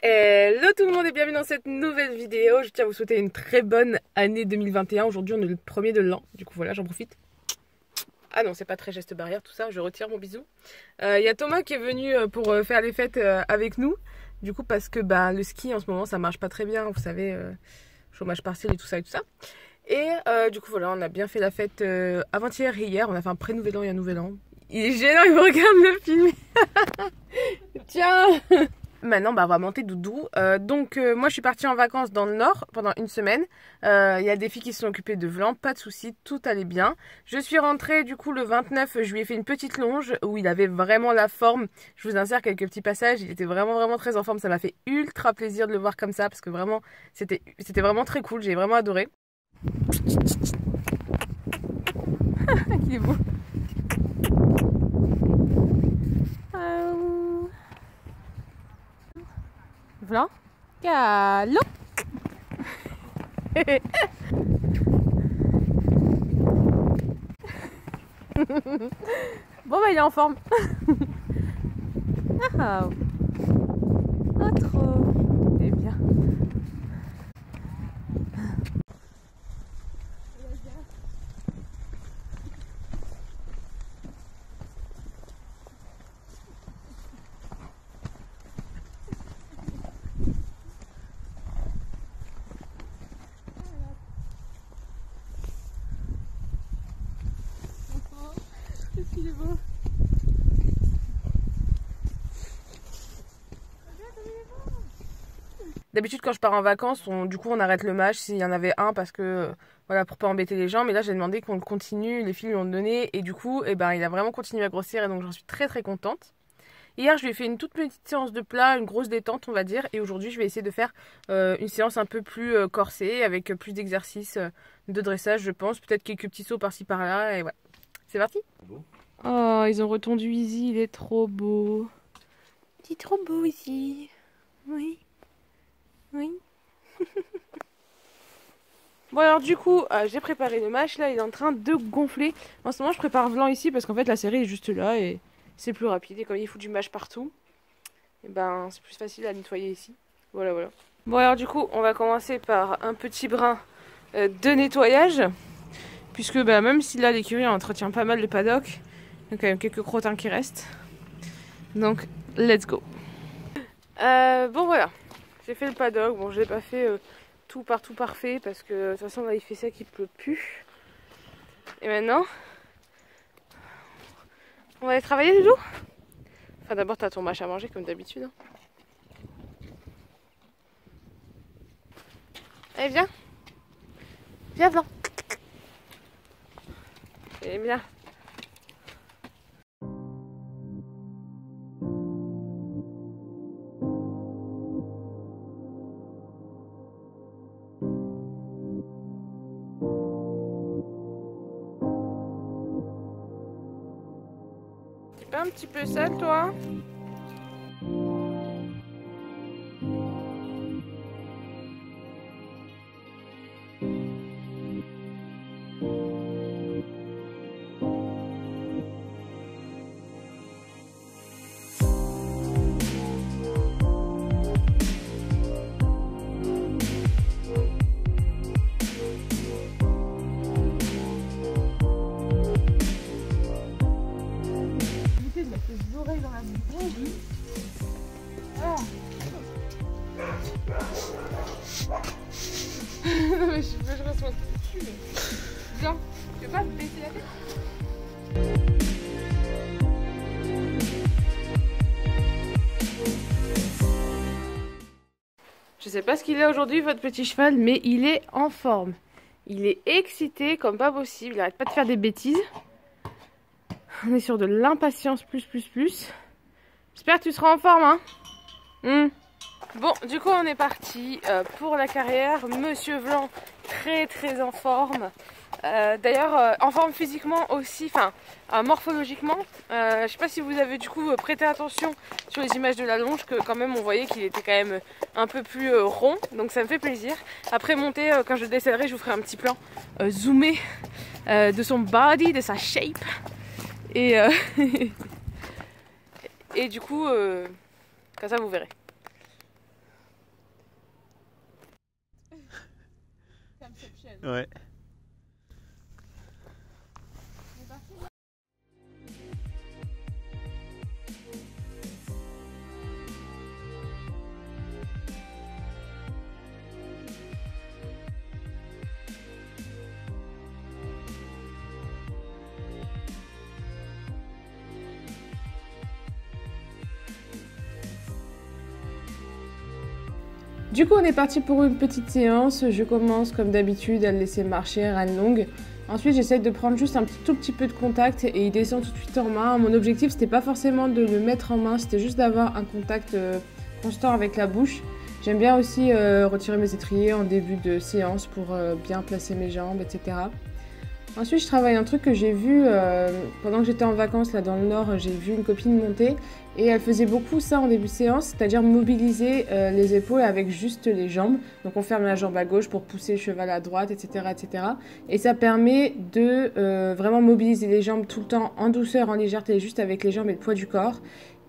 Hello tout le monde et bienvenue dans cette nouvelle vidéo. Je tiens à vous souhaiter une très bonne année 2021. Aujourd'hui on est le premier de l'an, du coup voilà, j'en profite. Ah non, c'est pas très geste barrière tout ça, je retire mon bisou. Y a Thomas qui est venu pour faire les fêtes avec nous. Du coup parce que le ski en ce moment ça marche pas très bien, vous savez, chômage partiel et tout ça et tout ça. Et du coup voilà, on a bien fait la fête avant-hier et hier, on a fait un pré-nouvel an et un nouvel an. Il est gênant, il me regarde me filmer. Tiens. Maintenant, on va monter Doudou. Moi, je suis partie en vacances dans le Nord pendant une semaine. Il y a des filles qui se sont occupées de Vlan, pas de soucis, tout allait bien. Je suis rentrée du coup le 29, je lui ai fait une petite longe où il avait vraiment la forme. Je vous insère quelques petits passages, il était vraiment très en forme. Ça m'a fait ultra plaisir de le voir comme ça parce que vraiment, c'était vraiment très cool, j'ai vraiment adoré. Il est beau. Vlan, galop. Bon il est en forme. Ah, pas trop. Eh bien. Qu'est-ce qu'il est beau. D'habitude quand je pars en vacances, on arrête le match s'il y en avait un parce que voilà, pour pas embêter les gens, mais là j'ai demandé qu'on le continue, les filles lui ont donné et du coup il a vraiment continué à grossir et donc j'en suis très contente. Hier je lui ai fait une toute petite séance de plat, une grosse détente on va dire, et aujourd'hui je vais essayer de faire une séance un peu plus corsée avec plus d'exercices de dressage je pense, peut-être quelques petits sauts par-ci par-là et voilà. C'est parti. Oh, ils ont retondu Easy, il est trop beau. Il est trop beau ici. Oui. Oui. Bon alors du coup, j'ai préparé le match, là il est en train de gonfler. En ce moment je prépare Vlan ici parce qu'en fait la série est juste là et c'est plus rapide. Et comme il fout du mâche partout, et c'est plus facile à nettoyer ici. Voilà. Bon alors du coup, on va commencer par un petit brin de nettoyage. Puisque même si là l'écurie entretient pas mal le paddock, il y a quand même quelques crottins qui restent. Donc let's go. Bon voilà, j'ai fait le paddock. Bon je l'ai pas fait tout partout parfait parce que de toute façon là il fait sec, il pleut plus. Et maintenant, on va aller travailler Doudou. Enfin d'abord t'as ton mâche à manger comme d'habitude. Hein. Allez viens. Viens Vlan. Et bien. T'es pas un petit peu sale toi? L'oreille dans la bouche. Ah. Non mais je reçois tout le cul. Viens, tu veux pas te baisser la tête? Je sais pas ce qu'il est aujourd'hui votre petit cheval, mais il est en forme. Il est excité comme pas possible, il arrête pas de faire des bêtises. On est sur de l'impatience plus. J'espère que tu seras en forme, hein. Bon, du coup, on est parti pour la carrière. Monsieur Vlan, très en forme. D'ailleurs, en forme physiquement aussi, enfin, morphologiquement. Je sais pas si vous avez du coup prêté attention sur les images de la longe, que quand même on voyait qu'il était quand même un peu plus rond. Donc ça me fait plaisir. Après monter, quand je décèlerai, je vous ferai un petit plan zoomé de son body, de sa shape. Et, et du coup, comme ça vous verrez. Ouais. Du coup, on est parti pour une petite séance. Je commence comme d'habitude à le laisser marcher, rien de longue. Ensuite, j'essaie de prendre juste un tout petit peu de contact et il descend tout de suite en main. Mon objectif, c'était pas forcément de le mettre en main, c'était juste d'avoir un contact constant avec la bouche. J'aime bien aussi retirer mes étriers en début de séance pour bien placer mes jambes, etc. Ensuite, je travaille un truc que j'ai vu pendant que j'étais en vacances là dans le nord. J'ai vu une copine monter et elle faisait beaucoup ça en début de séance, c'est-à-dire mobiliser les épaules avec juste les jambes. Donc on ferme la jambe à gauche pour pousser le cheval à droite, etc. etc. Et ça permet de vraiment mobiliser les jambes tout le temps en douceur, en légèreté, juste avec les jambes et le poids du corps.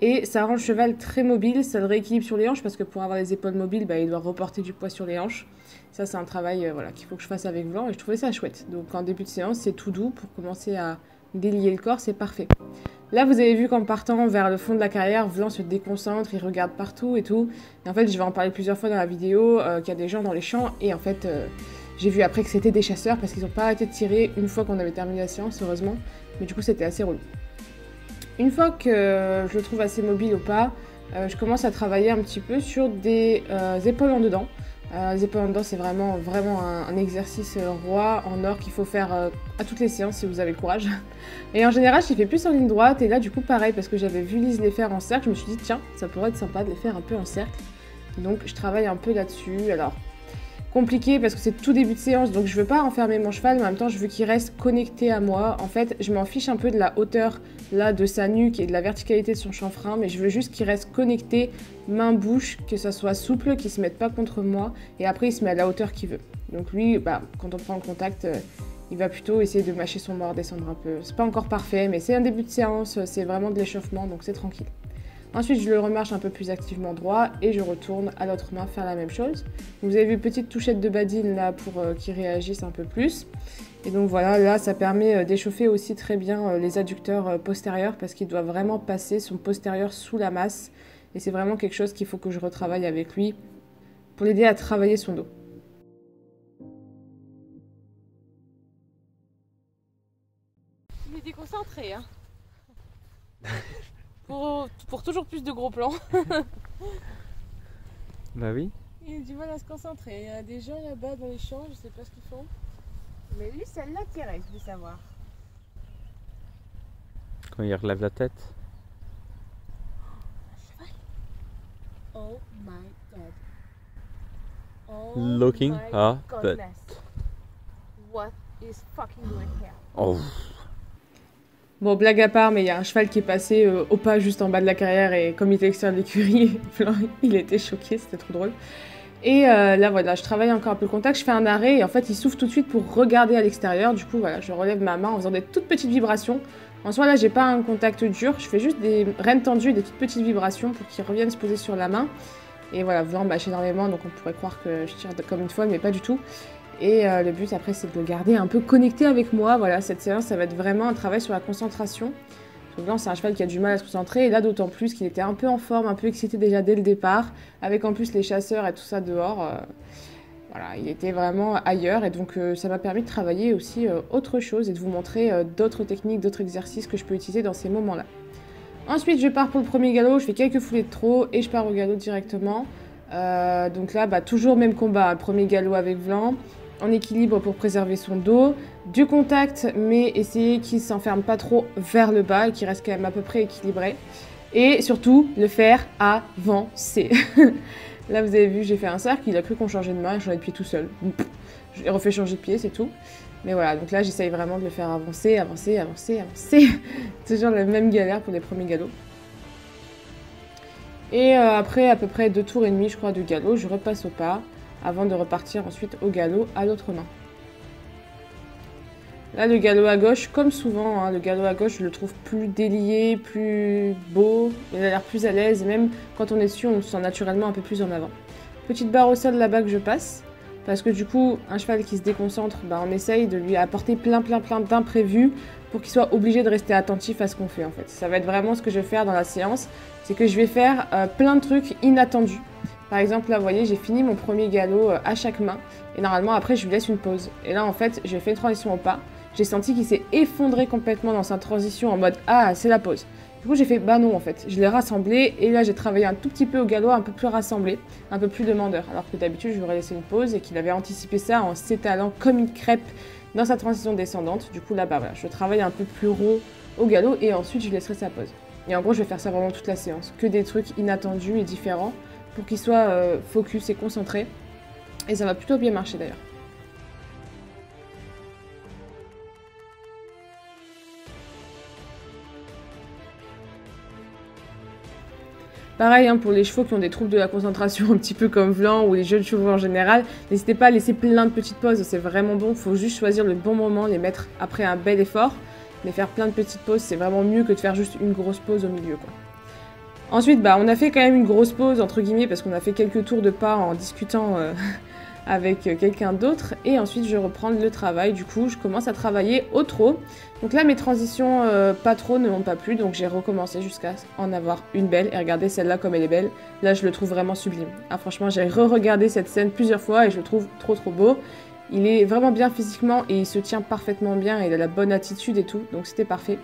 Et ça rend le cheval très mobile, ça le rééquilibre sur les hanches parce que pour avoir les épaules mobiles, il doit reporter du poids sur les hanches. Ça, c'est un travail voilà, qu'il faut que je fasse avec Vlan et je trouvais ça chouette. Donc en début de séance, c'est tout doux pour commencer à délier le corps, c'est parfait. Là, vous avez vu qu'en partant vers le fond de la carrière, Vlan se déconcentre, il regarde partout et tout. Et en fait, je vais en parler plusieurs fois dans la vidéo, qu'il y a des gens dans les champs. Et en fait, j'ai vu après que c'était des chasseurs parce qu'ils n'ont pas arrêté de tirer une fois qu'on avait terminé la séance, heureusement. Mais du coup, c'était assez relou. Une fois que je le trouve assez mobile au pas, je commence à travailler un petit peu sur des épaules en dedans. Les épaules en dedans, c'est vraiment un exercice roi en or qu'il faut faire à toutes les séances si vous avez le courage. Et en général, je les fais plus en ligne droite. Et là, du coup, pareil, parce que j'avais vu Lise les faire en cercle, je me suis dit, tiens, ça pourrait être sympa de les faire un peu en cercle. Donc, je travaille un peu là-dessus. Alors, compliqué parce que c'est tout début de séance, donc je veux pas enfermer mon cheval, mais en même temps, je veux qu'il reste connecté à moi. En fait, je m'en fiche un peu de la hauteur là de sa nuque et de la verticalité de son chanfrein, mais je veux juste qu'il reste connecté main-bouche, que ça soit souple, qu'il se mette pas contre moi, et après il se met à la hauteur qu'il veut. Donc lui, quand on prend le contact, il va plutôt essayer de mâcher son bord, descendre un peu. C'est pas encore parfait, mais c'est un début de séance, c'est vraiment de l'échauffement, donc c'est tranquille. Ensuite, je le remarche un peu plus activement droit et je retourne à l'autre main faire la même chose. Vous avez vu petite touchette de badine là pour qu'il réagisse un peu plus. Et donc voilà, là ça permet d'échauffer aussi très bien les adducteurs postérieurs parce qu'il doit vraiment passer son postérieur sous la masse. Et c'est vraiment quelque chose qu'il faut que je retravaille avec lui pour l'aider à travailler son dos. Il est déconcentré, hein. Pour toujours plus de gros plans. Bah oui. Il a du mal à se concentrer. Il y a des gens là-bas dans les champs, je sais pas ce qu'ils font. Mais lui, ça l'attirait, je veux savoir. Quand il relève la tête. Oh my god. Oh Looking my at goodness. that. What is fucking doing here? Oh. Bon, blague à part, mais il y a un cheval qui est passé au pas juste en bas de la carrière et comme il était extérieur de l'écurie, il était choqué, c'était trop drôle. Et là, voilà, je travaille encore un peu le contact, je fais un arrêt et en fait, il souffle tout de suite pour regarder à l'extérieur. Du coup, voilà, je relève ma main en faisant des toutes petites vibrations. En soi, là, j'ai pas un contact dur, je fais juste des rênes tendues et des toutes petites vibrations pour qu'il revienne se poser sur la main. Et voilà, Vlan mâche énormément, donc on pourrait croire que je tire comme une folle, mais pas du tout. Et le but après c'est de le garder un peu connecté avec moi. Voilà, cette séance ça va être vraiment un travail sur la concentration. Parce que Vlan c'est un cheval qui a du mal à se concentrer et là d'autant plus qu'il était un peu en forme, un peu excité déjà dès le départ. Avec en plus les chasseurs et tout ça dehors. Voilà, il était vraiment ailleurs et donc ça m'a permis de travailler aussi autre chose et de vous montrer d'autres techniques, d'autres exercices que je peux utiliser dans ces moments-là. Ensuite je pars pour le premier galop, je fais quelques foulées de trot et je pars au galop directement. Donc là toujours même combat, le premier galop avec Vlan. En équilibre pour préserver son dos, du contact mais essayer qu'il ne s'enferme pas trop vers le bas et qu'il reste quand même à peu près équilibré. Et surtout, le faire avancer. Là vous avez vu, j'ai fait un cercle, il a cru qu'on changeait de main et je changeais de pied tout seul. J'ai refait changer de pied, c'est tout. Mais voilà, donc là j'essaye vraiment de le faire avancer, avancer, avancer, avancer. Toujours la même galère pour les premiers galops. Et après à peu près 2 tours et demi je crois de galop, je repasse au pas. Avant de repartir ensuite au galop à l'autre main. Là, le galop à gauche, comme souvent, hein, le galop à gauche, je le trouve plus délié, plus beau, il a l'air plus à l'aise, et même quand on est dessus, on se sent naturellement un peu plus en avant. Petite barre au sol là-bas que je passe. parce que du coup, un cheval qui se déconcentre, bah, on essaye de lui apporter plein d'imprévus pour qu'il soit obligé de rester attentif à ce qu'on fait en fait. Ça va être vraiment ce que je vais faire dans la séance, c'est que je vais faire plein de trucs inattendus. Par exemple, là, vous voyez, j'ai fini mon premier galop à chaque main, et normalement, après, je lui laisse une pause. Et là, en fait, j'ai fait une transition au pas, j'ai senti qu'il s'est effondré complètement dans sa transition en mode « Ah, c'est la pause ». Du coup, j'ai fait « Bah non, en fait ». Je l'ai rassemblé, et là, j'ai travaillé un tout petit peu au galop, un peu plus rassemblé, un peu plus demandeur. Alors que d'habitude, je lui aurais laissé une pause, et qu'il avait anticipé ça en s'étalant comme une crêpe dans sa transition descendante. Du coup, là, bah voilà, je travaille un peu plus rond au galop, et ensuite, je laisserai sa pause. Et en gros, je vais faire ça vraiment toute la séance. Que des trucs inattendus et différents, pour qu'il soit focus et concentré. Et ça va plutôt bien marcher d'ailleurs. Pareil hein, pour les chevaux qui ont des troubles de la concentration un petit peu comme Vlan ou les jeunes chevaux en général, n'hésitez pas à laisser plein de petites pauses, c'est vraiment bon, il faut juste choisir le bon moment, les mettre après un bel effort, mais faire plein de petites pauses c'est vraiment mieux que de faire juste une grosse pause au milieu quoi. Ensuite, bah, on a fait quand même une grosse pause, entre guillemets, parce qu'on a fait quelques tours de pas en discutant avec quelqu'un d'autre. Et ensuite, je reprends le travail. Du coup, je commence à travailler au trot. Donc là, mes transitions pas trop ne m'ont pas plu. Donc j'ai recommencé jusqu'à en avoir une belle. Et regardez celle-là comme elle est belle. Là, je le trouve vraiment sublime. Ah, franchement, j'ai re-regardé cette scène plusieurs fois et je le trouve trop beau. Il est vraiment bien physiquement et il se tient parfaitement bien. Et il a la bonne attitude et tout. Donc c'était parfait.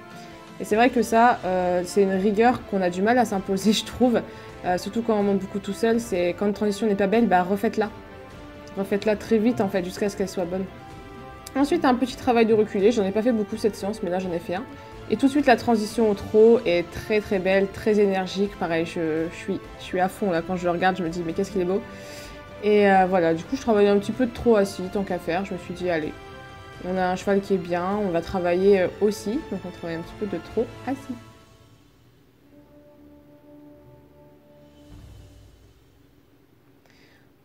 Et c'est vrai que ça, c'est une rigueur qu'on a du mal à s'imposer, je trouve. Surtout quand on monte beaucoup tout seul, c'est quand une transition n'est pas belle, bah refaites-la. Refaites-la très vite en fait, jusqu'à ce qu'elle soit bonne. Ensuite, un petit travail de reculé. J'en ai pas fait beaucoup cette séance, mais là j'en ai fait un. Et tout de suite, la transition au trot est très belle, très énergique. Pareil, je suis à fond là. Quand je le regarde, je me dis, mais qu'est-ce qu'il est beau. Et voilà, du coup, je travaillais un petit peu de trot assis, tant qu'à faire. Je me suis dit, allez. On a un cheval qui est bien, on va travailler aussi, donc on travaille un petit peu de trot assis.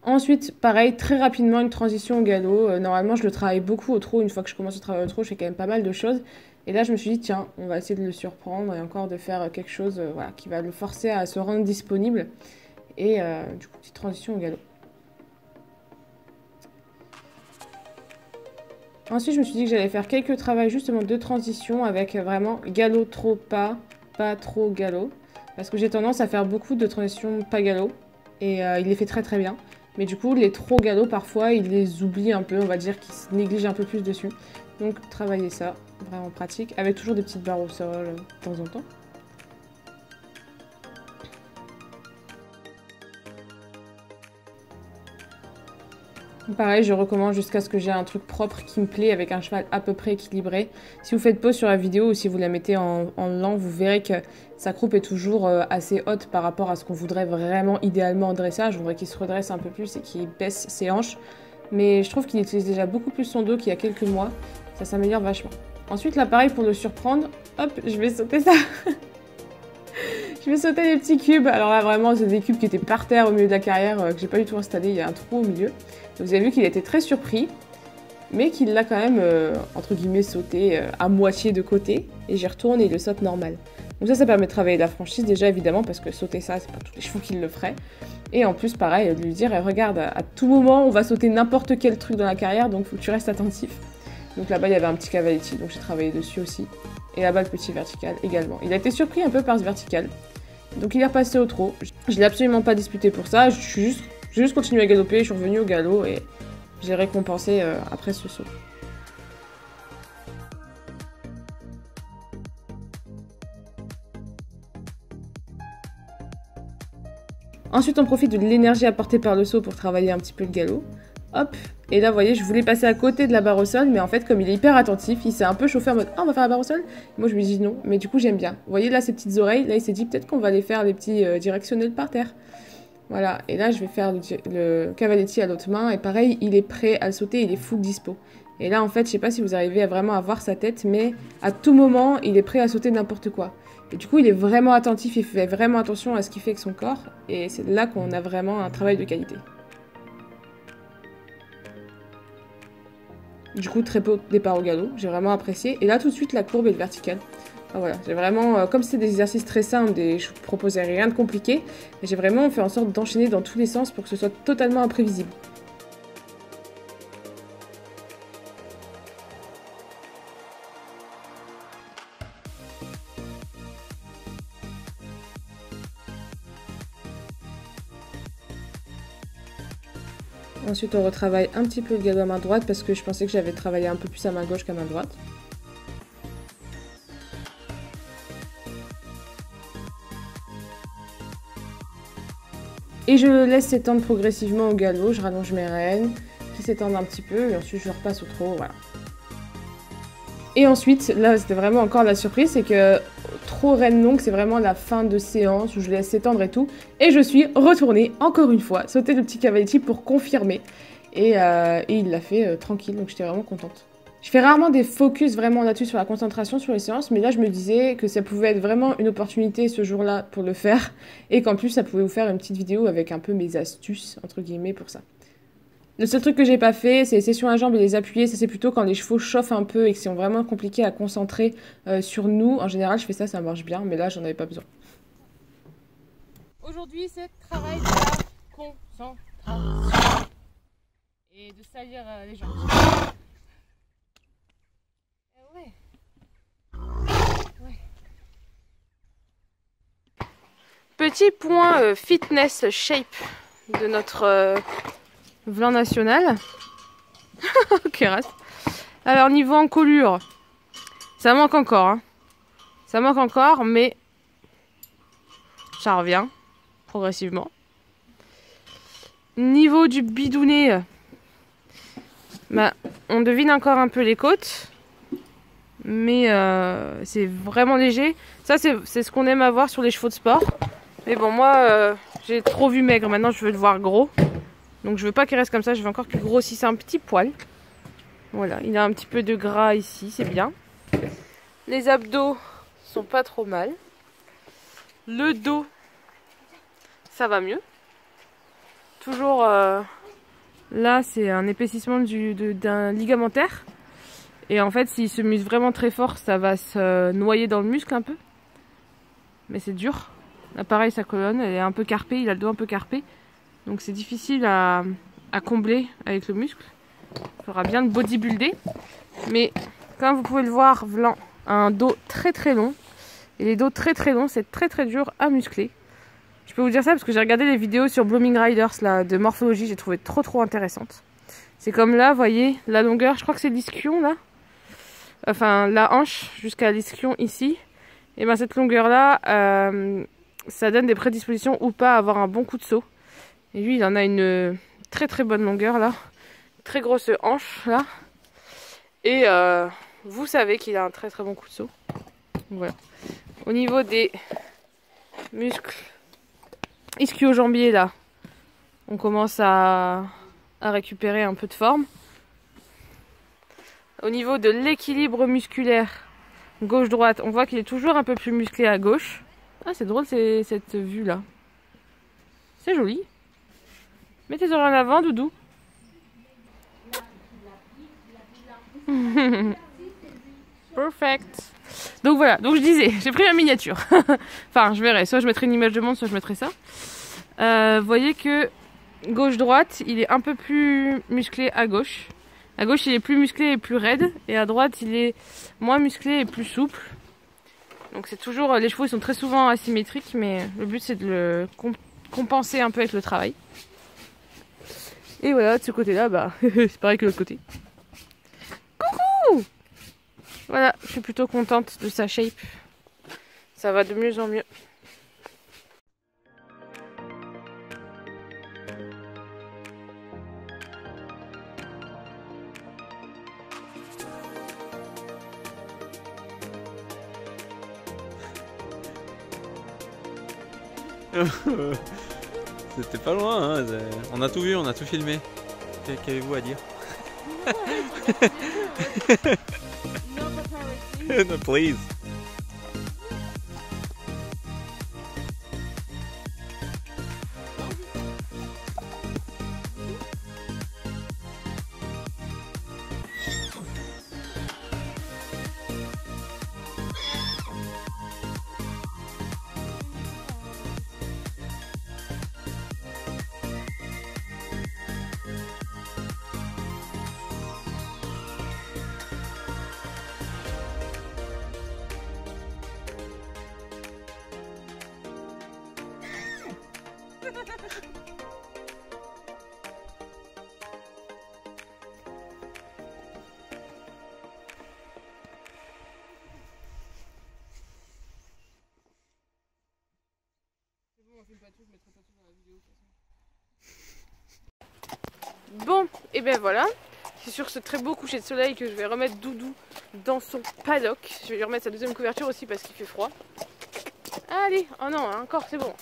Ensuite, pareil, très rapidement, une transition au galop. Normalement, je le travaille beaucoup au trot. Une fois que je commence à travailler au trot, je fais quand même pas mal de choses. Et là, je me suis dit, tiens, on va essayer de le surprendre et encore de faire quelque chose voilà, qui va le forcer à se rendre disponible. Et du coup, petite transition au galop. Ensuite, je me suis dit que j'allais faire quelques travaux justement de transition avec vraiment galop, trot, pas, pas, trop, galop. Parce que j'ai tendance à faire beaucoup de transitions pas galop. Et il les fait très bien. Mais du coup, les trop galop, parfois, il les oublie un peu, on va dire qu'il se néglige un peu plus dessus. Donc, travailler ça, vraiment pratique, avec toujours des petites barres au sol de temps en temps. Pareil, je recommence jusqu'à ce que j'ai un truc propre qui me plaît avec un cheval à peu près équilibré. Si vous faites pause sur la vidéo ou si vous la mettez en lent, vous verrez que sa croupe est toujours assez haute par rapport à ce qu'on voudrait vraiment idéalement en dressage. Je voudrais qu'il se redresse un peu plus et qu'il baisse ses hanches. Mais je trouve qu'il utilise déjà beaucoup plus son dos qu'il y a quelques mois. Ça s'améliore vachement. Ensuite, là, pareil, pour le surprendre, hop, je vais sauter ça. Je vais sauter les petits cubes. Alors là, vraiment, c'est des cubes qui étaient par terre au milieu de la carrière, que j'ai pas du tout installé. Il y a un trou au milieu. Vous avez vu qu'il était très surpris, mais qu'il l'a quand même, entre guillemets, sauté à moitié de côté. Et j'y retourne et il le saute normal. Donc ça permet de travailler la franchise déjà, évidemment, parce que sauter ça, c'est pas tous les chevaux qui le feraient. Et en plus, pareil, de lui dire, regarde, à tout moment, on va sauter n'importe quel truc dans la carrière, donc faut que tu restes attentif. Donc là-bas, il y avait un petit cavaletti, donc j'ai travaillé dessus aussi. Et là-bas, le petit vertical également. Il a été surpris un peu par ce vertical. Donc il est repassé au trot. Je l'ai absolument pas disputé pour ça, j'ai juste continué à galoper, je suis revenue au galop et j'ai récompensé après ce saut. Ensuite, on profite de l'énergie apportée par le saut pour travailler un petit peu le galop. Hop, et là, vous voyez, je voulais passer à côté de la barre au sol, mais en fait, comme il est hyper attentif, il s'est un peu chauffé en mode « Ah, on va faire la barre au sol ?» Moi, je me dis non, mais du coup, j'aime bien. Vous voyez là, ces petites oreilles, là, il s'est dit peut-être qu'on va aller faire les petits directionnels par terre. Voilà, et là, je vais faire le cavaletti à l'autre main, et pareil, il est prêt à le sauter, il est full dispo. Et là, en fait, je sais pas si vous arrivez à vraiment voir sa tête, mais à tout moment, il est prêt à sauter n'importe quoi. Et du coup, il est vraiment attentif, il fait vraiment attention à ce qu'il fait avec son corps, et c'est là qu'on a vraiment un travail de qualité. Du coup, très peu de départ au galop, j'ai vraiment apprécié. Et là, tout de suite, la courbe et le vertical. Ah, voilà, j'ai vraiment, comme c'était des exercices très simples, je ne proposais rien de compliqué, j'ai vraiment fait en sorte d'enchaîner dans tous les sens pour que ce soit totalement imprévisible. Ensuite, on retravaille un petit peu le galop à main droite parce que je pensais que j'avais travaillé un peu plus à main gauche qu'à main droite. Et je le laisse s'étendre progressivement au galop, je rallonge mes rênes, qui s'étendent un petit peu, et ensuite je repasse au trot, voilà. Et ensuite, là c'était vraiment encore la surprise, c'est que trot reine longue, c'est vraiment la fin de séance où je laisse s'étendre et tout. Et je suis retournée, encore une fois, sauter le petit cavaletti pour confirmer. Et il l'a fait tranquille, donc j'étais vraiment contente. Je fais rarement des focus vraiment là-dessus sur la concentration sur les séances, mais là je me disais que ça pouvait être vraiment une opportunité ce jour-là pour le faire, et qu'en plus ça pouvait vous faire une petite vidéo avec un peu mes astuces, entre guillemets, pour ça. Le seul truc que j'ai pas fait, c'est les sessions à jambes et les appuyer, ça c'est plutôt quand les chevaux chauffent un peu et que c'est vraiment compliqué à concentrer sur nous. En général je fais ça, ça marche bien, mais là j'en avais pas besoin. Aujourd'hui c'est le travail de la concentration et de salir les jambes. Petit point fitness shape de notre Vlan national. Ok, reste. Alors niveau encolure, ça manque encore. Hein. Ça manque encore, mais ça revient progressivement. Niveau du bidounet, bah, on devine encore un peu les côtes. Mais c'est vraiment léger. Ça c'est ce qu'on aime avoir sur les chevaux de sport. Mais bon moi j'ai trop vu maigre, maintenant je veux le voir gros. Donc je veux pas qu'il reste comme ça, je veux encore qu'il grossisse un petit poil. Voilà, il a un petit peu de gras ici, c'est bien. Les abdos sont pas trop mal. Le dos, ça va mieux. Toujours là c'est un épaississement d'un ligamentaire. Et en fait, s'il se muscle vraiment très fort, ça va se noyer dans le muscle un peu. Mais c'est dur. Là, pareil, sa colonne, elle est un peu carpée, il a le dos un peu carpé. Donc c'est difficile à combler avec le muscle. Il faudra bien le bodybuilder. Mais comme vous pouvez le voir, Vlan a un dos très très long. Et les dos très très longs, c'est très très dur à muscler. Je peux vous dire ça parce que j'ai regardé les vidéos sur Blooming Riders là, de morphologie, j'ai trouvé trop intéressante. C'est comme là, vous voyez, la longueur, je crois que c'est l'ischion là. Enfin la hanche jusqu'à l'ischion ici, et ben cette longueur là ça donne des prédispositions ou pas à avoir un bon coup de saut. Et lui il en a une très bonne longueur là, très grosse hanche là, et vous savez qu'il a un très bon coup de saut. Voilà. Au niveau des muscles ischio-jambiers là, on commence à récupérer un peu de forme. Au niveau de l'équilibre musculaire gauche-droite, on voit qu'il est toujours un peu plus musclé à gauche. Ah, c'est drôle cette vue-là. C'est joli. Mets tes oreilles en avant, Doudou. Perfect. Donc voilà, donc je disais, j'ai pris la miniature. Enfin, je verrai, soit je mettrai une image de monde, soit je mettrai ça. Vous voyez que gauche-droite, il est un peu plus musclé à gauche. À gauche, il est plus musclé et plus raide. Et à droite, il est moins musclé et plus souple. Donc c'est toujours... Les chevaux, ils sont très souvent asymétriques. Mais le but, c'est de le compenser un peu avec le travail. Et voilà, de ce côté-là, bah, c'est pareil que l'autre côté. Coucou! Voilà, je suis plutôt contente de sa shape. Ça va de mieux en mieux. C'était pas loin, hein. On a tout vu, on a tout filmé. Qu'avez-vous à dire? No, please. filme pas tout, je mettrai pas tout dans la vidéo. Bon, et ben voilà. C'est sur ce très beau coucher de soleil que je vais remettre Doudou dans son paddock. Je vais lui remettre sa deuxième couverture aussi parce qu'il fait froid. Allez, oh non, encore c'est bon.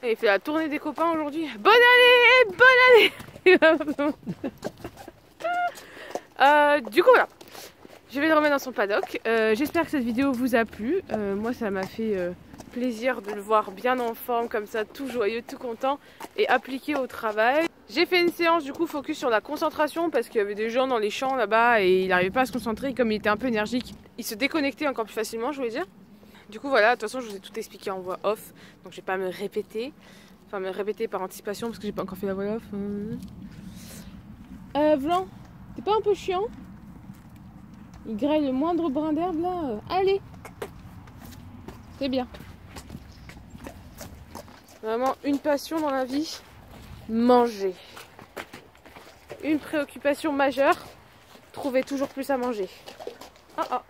Et il fait la tournée des copains aujourd'hui. Bonne année, bonne année. Du coup voilà, je vais le remettre dans son paddock. J'espère que cette vidéo vous a plu. Moi ça m'a fait plaisir de le voir bien en forme comme ça, tout joyeux, tout content et appliqué au travail. J'ai fait une séance du coup focus sur la concentration parce qu'il y avait des gens dans les champs là-bas et il n'arrivait pas à se concentrer. Comme il était un peu énergique, il se déconnectait encore plus facilement, je voulais dire. Du coup voilà, de toute façon je vous ai tout expliqué en voix off, donc je vais pas me répéter. Enfin me répéter par anticipation parce que j'ai pas encore fait la voix off. Vlan, t'es pas un peu chiant? Il graille le moindre brin d'herbe là. Allez, c'est bien. Vraiment une passion dans la vie. Manger. Une préoccupation majeure, trouver toujours plus à manger. Ah.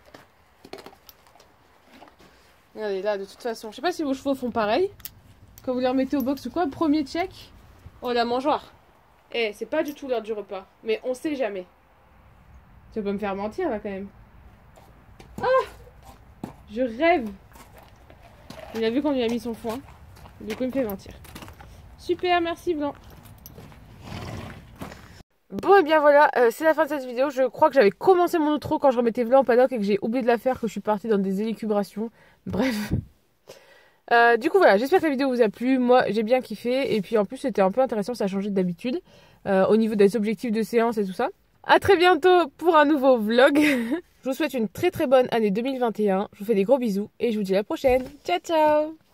Regardez là, de toute façon, je sais pas si vos chevaux font pareil. Quand vous les remettez au box ou quoi, premier check. Oh la mangeoire. C'est pas du tout l'heure du repas. Mais on sait jamais. Tu vas pas me faire mentir là quand même. Ah, je rêve. Il a vu qu'on lui a mis son foin. Du coup il me fait mentir. Super, merci Blanc. Bon et bien voilà, c'est la fin de cette vidéo. Je crois que j'avais commencé mon outro quand je remettais Vlan au paddock et que j'ai oublié de la faire, que je suis partie dans des élucubrations. Bref. Du coup voilà, j'espère que la vidéo vous a plu. Moi j'ai bien kiffé et puis en plus c'était un peu intéressant, ça a changé d'habitude au niveau des objectifs de séance et tout ça. A très bientôt pour un nouveau vlog. Je vous souhaite une très très bonne année 2021. Je vous fais des gros bisous et je vous dis à la prochaine. Ciao ciao.